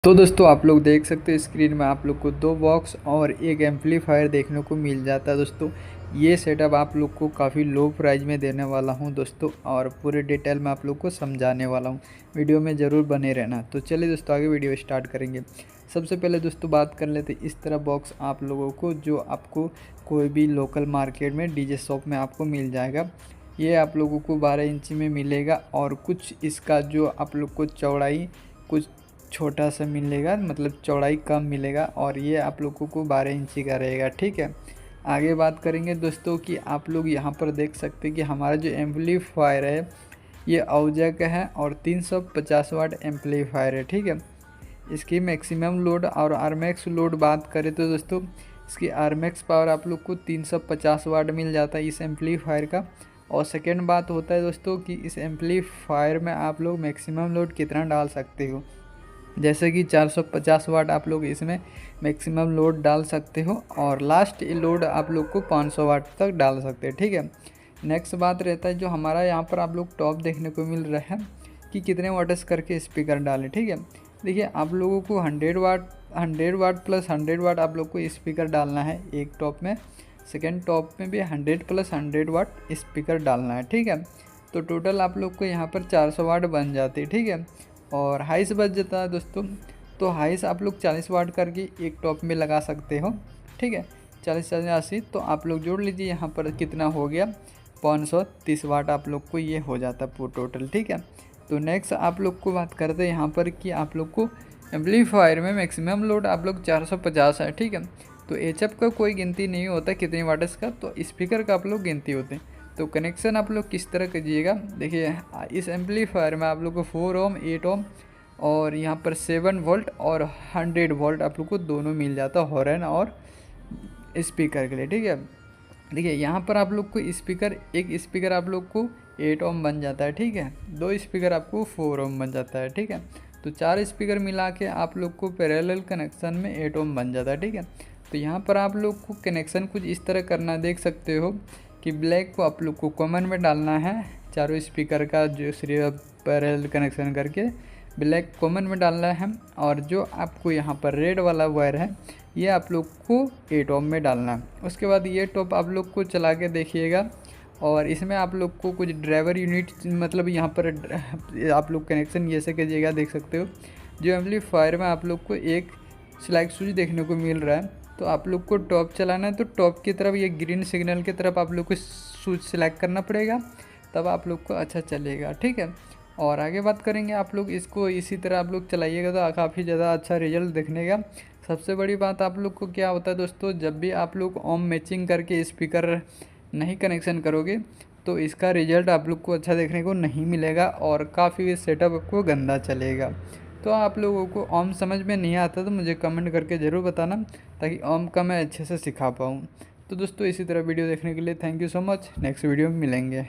तो दोस्तों आप लोग देख सकते हो स्क्रीन में आप लोग को दो बॉक्स और एक एम्पलीफायर देखने को मिल जाता है दोस्तों। ये सेटअप आप लोग को काफ़ी लो प्राइस में देने वाला हूं दोस्तों, और पूरे डिटेल में आप लोग को समझाने वाला हूं। वीडियो में ज़रूर बने रहना। तो चलिए दोस्तों आगे वीडियो स्टार्ट करेंगे। सबसे पहले दोस्तों बात कर लेते इस तरह बॉक्स आप लोगों को जो आपको कोई भी लोकल मार्केट में डीजे शॉप में आपको मिल जाएगा। ये आप लोगों को 12 इंची में मिलेगा और कुछ इसका जो आप लोग को चौड़ाई कुछ छोटा सा मिलेगा, मतलब चौड़ाई कम मिलेगा, और ये आप लोगों को 12 इंची का रहेगा। ठीक है, आगे बात करेंगे दोस्तों कि आप लोग यहाँ पर देख सकते हैं कि हमारा जो एम्पलीफायर है ये आउजा का है और 350 वाट एम्पलीफायर है। ठीक है, इसकी मैक्सिमम लोड और आरमैक्स लोड बात करें तो दोस्तों इसकी आरमैक्स पावर आप लोग को 350 वाट मिल जाता है इस एम्पलीफायर का। और सेकेंड बात होता है दोस्तों कि इस एम्पलीफायर में आप लोग मैक्सिमम लोड कितना डाल सकते हो, जैसे कि 450 वाट आप लोग इसमें मैक्सिमम लोड डाल सकते हो और लास्ट लोड आप लोग को 500 वाट तक डाल सकते हैं। ठीक है, नेक्स्ट बात रहता है जो हमारा यहाँ पर आप लोग टॉप देखने को मिल रहा है कि कितने वाट्स करके स्पीकर डालें। ठीक है, देखिए आप लोगों को 100 वाट प्लस 100 वाट आप लोग को स्पीकर डालना है एक टॉप में। सेकेंड टॉप में भी 100 प्लस 100 वाट स्पीकर डालना है। ठीक है, तो टोटल आप लोग को यहाँ पर 400 वाट बन जाती है। ठीक है, और हाइस बच जाता है दोस्तों, तो हाइस आप लोग 40 वाट करके एक टॉप में लगा सकते हो। ठीक है, 40-80 तो आप लोग जोड़ लीजिए, यहाँ पर कितना हो गया 530 वाट आप लोग को ये हो जाता है पूरा टोटल। ठीक है, तो नेक्स्ट आप लोग को बात करते हैं यहाँ पर कि आप लोग को एम्पलीफायर में मैक्सिमम लोड आप लोग 450 है। ठीक है, तो एचएफ का कोई गिनती नहीं होता कितने वाट्स का, तो स्पीकर का आप लोग गिनती होते हैं। तो कनेक्शन आप लोग किस तरह कीजिएगा, देखिए इस एम्पलीफायर में आप लोग को 4 ओम 8 ओम और यहाँ पर 7 वोल्ट और 100 वोल्ट आप लोग को दोनों मिल जाता है हॉर्न और स्पीकर के लिए। ठीक है, देखिए यहाँ पर आप लोग को एक स्पीकर आप लोग को 8 ओम बन जाता है। ठीक है, दो स्पीकर आपको 4 ओम बन जाता है। ठीक है, तो 4 स्पीकर मिला के आप लोग को पैरेलल कनेक्शन में 8 ओम बन जाता है। ठीक है, तो यहाँ पर आप लोग को कनेक्शन कुछ इस तरह करना देख सकते हो कि ब्लैक को आप लोग को कॉमन में डालना है, चारों स्पीकर का जो सीरियल पैरेलल कनेक्शन करके ब्लैक कॉमन में डालना है, और जो आपको यहाँ पर रेड वाला वायर है ये आप लोग को 8 ओम में डालना है। उसके बाद ये टॉप आप लोग को चला के देखिएगा, और इसमें आप लोग को कुछ ड्राइवर यूनिट, मतलब यहाँ पर आप लोग कनेक्शन ये से कीजिएगा, देख सकते हो जो एम्पलीफायर में आप लोग को एक स्लैग स्विच देखने को मिल रहा है। तो आप लोग को टॉप चलाना है तो टॉप की तरफ ये ग्रीन सिग्नल की तरफ आप लोग को स्विच सेलेक्ट करना पड़ेगा, तब आप लोग को अच्छा चलेगा। ठीक है, और आगे बात करेंगे आप लोग इसको इसी तरह आप लोग चलाइएगा तो काफ़ी ज़्यादा अच्छा रिजल्ट देखने का। सबसे बड़ी बात आप लोग को क्या होता है दोस्तों, जब भी आप लोग ओम मैचिंग करके स्पीकर नहीं कनेक्शन करोगे तो इसका रिजल्ट आप लोग को अच्छा देखने को नहीं मिलेगा और काफ़ी सेटअप आपको गंदा चलेगा। तो आप लोगों को ओम समझ में नहीं आता तो मुझे कमेंट करके ज़रूर बताना, ताकि ओम का मैं अच्छे से सिखा पाऊँ। तो दोस्तों इसी तरह वीडियो देखने के लिए thank you so much. Next video में मिलेंगे।